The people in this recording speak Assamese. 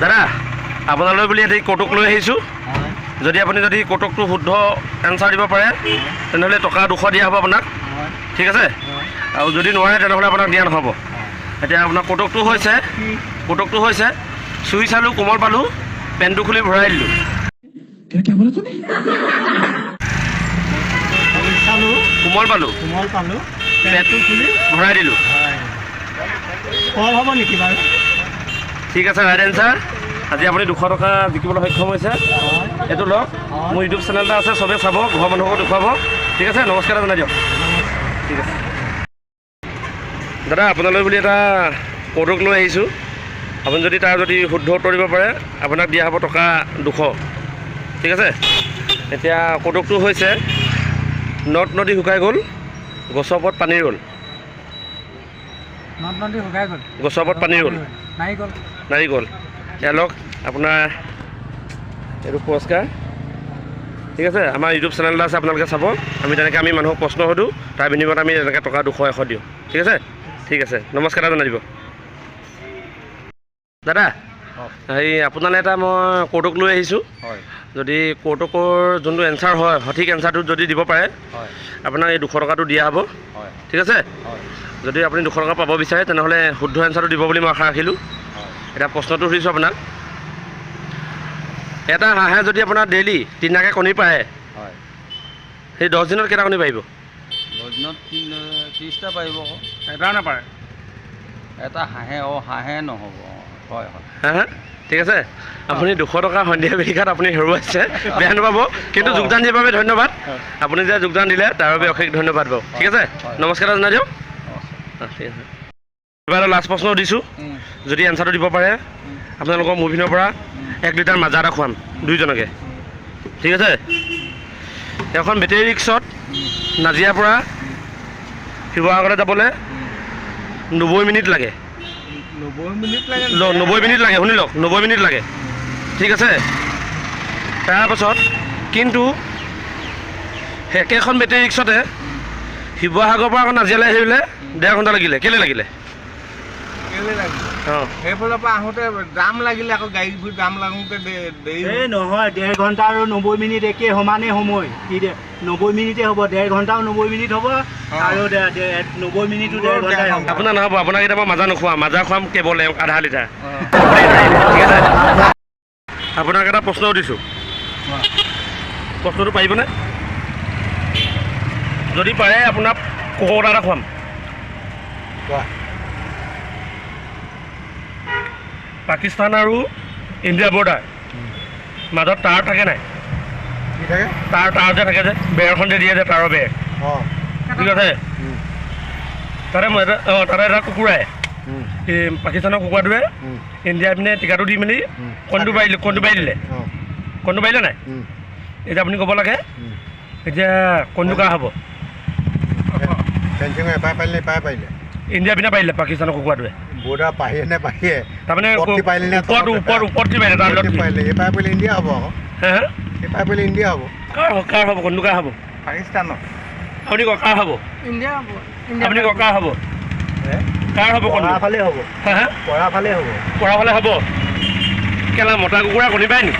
দাদা আপোনালৈ বুলি এটি কৌতুক লৈ আহিছোঁ যদি আপুনি যদি কৌতুকটো শুদ্ধ এনচাৰ দিব পাৰে তেনেহ'লে টকা 200 দিয়া হ'ব আপোনাক ঠিক আছে আৰু যদি নোৱাৰে তেনেহ'লে আপোনাক দিয়া নহ'ব এতিয়া আপোনাৰ কৌতুকটো হৈছে চুই চালোঁ কোমল পালোঁ পেনটো খুলি ভৰাই দিলোঁ কোমল পালোঁ পেনটো খুলি ভৰাই দিলোঁ কল হ'ব নেকি বাৰু ঠিক আছে ৰাইট এনচাৰ আজি আপুনি 200 টকা জিকিবলৈ সক্ষম হৈছে এইটো লওক মোৰ ইউটিউব চেনেল এটা আছে চবে চাব ঘৰৰ মানুহকো দেখুৱাব ঠিক আছে নমস্কাৰ জনাই দিয়ক ঠিক আছে দাদা আপোনালৈ বুলি এটা কৌতুক লৈ আহিছোঁ আপুনি যদি তাৰ যদি শুদ্ধ উত্তৰ দিব পাৰে আপোনাক দিয়া হ'ব টকা 200 ঠিক আছে এতিয়া কৌতুকটো হৈছে নদ নদী শুকাই গ'ল গছৰ ওপৰত পানী ৰ'ল গছৰ ওপৰত পানী ৰ'ল নাৰিকল এয়া লওক আপোনাৰ এইটো পুৰস্কাৰ ঠিক আছে আমাৰ ইউটিউব চেনেল এটা আছে আপোনালোকে চাব আমি তেনেকৈ আমি মানুহক প্ৰশ্ন সোধোঁ তাৰ বিনিময়ত আমি তেনেকৈ টকা 200 100 দিওঁ ঠিক আছে নমস্কাৰ এটা জনাই দিব দাদা হেৰি আপোনালৈ এটা মই কৌতুক লৈ আহিছোঁ যদি কৌতুকৰ যোনটো এনচাৰ হয় সঠিক এনচাৰটো যদি দিব পাৰে আপোনাক এই 200 টকাটো দিয়া হ'ব ঠিক আছে যদি আপুনি 200 টকা পাব বিচাৰে তেনেহ'লে শুদ্ধ এনচাৰটো দিব বুলি মই আশা ৰাখিলোঁ এতিয়া প্ৰশ্নটো সুধিছোঁ আপোনাক এটা হাঁহে যদি আপোনাৰ ডেইলি 3টাকৈ কণী পাৰে সেই 10 দিনত কেইটা কণী পাৰিব 10 দিনত 30টা পাৰিব আকৌ এটা নাপাৰে এটা হাঁহে নহ'ব হয় হা ঠিক আছে আপুনি 200 টকা সন্ধিয়া বেলিকাত আপুনি হেৰুৱাইছে বেয়া নাপাব কিন্তু যোগদান দিয়াৰ বাবে ধন্যবাদ আপুনি যে যোগদান দিলে তাৰ বাবে অশেষ ধন্যবাদ বাৰু ঠিক আছে নমস্কাৰ জনাই দিয়ক ঠিক আছে এবাৰ লাষ্ট প্ৰশ্ন দিছোঁ যদি এনচাৰটো দিব পাৰে আপোনালোকৰ মোৰ পিনৰ পৰা 1 লিটাৰ মাজা এটা খুৱাম দুইজনকে ঠিক আছে এখন বেটেৰী ৰিক্সাত নাজিৰাৰ পৰা শিৱসাগৰলৈ যাবলৈ 90 মিনিট লাগে 90 মিনিট লাগে শুনি লওক 90 মিনিট লাগে ঠিক আছে তাৰপাছত কিন্তু একেখন বেটেৰী ৰিক্সাতে শিৱসাগৰৰ পৰা আকৌ নাজিৰালৈ আহিবলৈ 1.5 ঘণ্টা লাগিলে কেলৈ লাগিলে সেইফালৰ পৰা আহোঁতে জাম লাগিলে আকৌ গাড়ীবোৰ জাম লাগোঁতে দেৰি নহয় 1.5 ঘণ্টা আৰু 90 মিনিট একে সমানেই সময় 90 মিনিটে হ'ব 1.5 ঘণ্টাও 90 মিনিট হ'ব আৰু 90 মিনিটো 1.5 ঘণ্টাই হ'ব আপোনাৰ নহ'ব আপোনাক এতিয়া মই মাজা নোখোৱাম মাজা খুৱাম কেৱল আধা লিটাৰ ঠিক আছে আপোনাক এটা প্ৰশ্ন সুধিছোঁ প্ৰশ্নটো পাৰিবনে যদি পাৰে আপোনাক কোকোৰা এটা খুৱাম পাকিস্তান আৰু ইণ্ডিয়া বৰ্ডাৰ মাজত তাঁৰ থাকে নাই তাঁৰ যে থাকে যে বেৰখন যে দিয়ে যে তাঁৰৰ বেৰ ঠিক আছে তাতে এটা কুকুৰাই এই পাকিস্তানৰ কুকুৰাটোৱে ইণ্ডিয়াৰ পিনে টিকাটো দি মেলি কণীটো পাৰি দিলে কণীটো পাৰিলে নাই এতিয়া আপুনি ক'ব লাগে এতিয়া কণীটো কাৰ হ'ব ইণ্ডিয়া পিনে পাৰিলে পাকিস্তানৰ কুকুৰাটোৱে বৰ্ডাৰ পাহিয়ে নে পাহিয়ে তাৰমানে ওপৰত পাৰিলে এপাই পৰিলে ইণ্ডিয়া হ'ব আকৌ এপাই পৰিলে ইণ্ডিয়া হ'ব কাৰ হ'ব কণীটো কাৰ হ'ব পাকিস্তানৰ আপুনি কওক কাৰ হ'ব ইণ্ডিয়া হ'ব আপুনি কওক কাৰ হ'ব কাৰ হ'ব কণী ফালে হ'ব পৰা ফালে হ'ব কেলা মতা কুকুৰা কণী পায় নেকি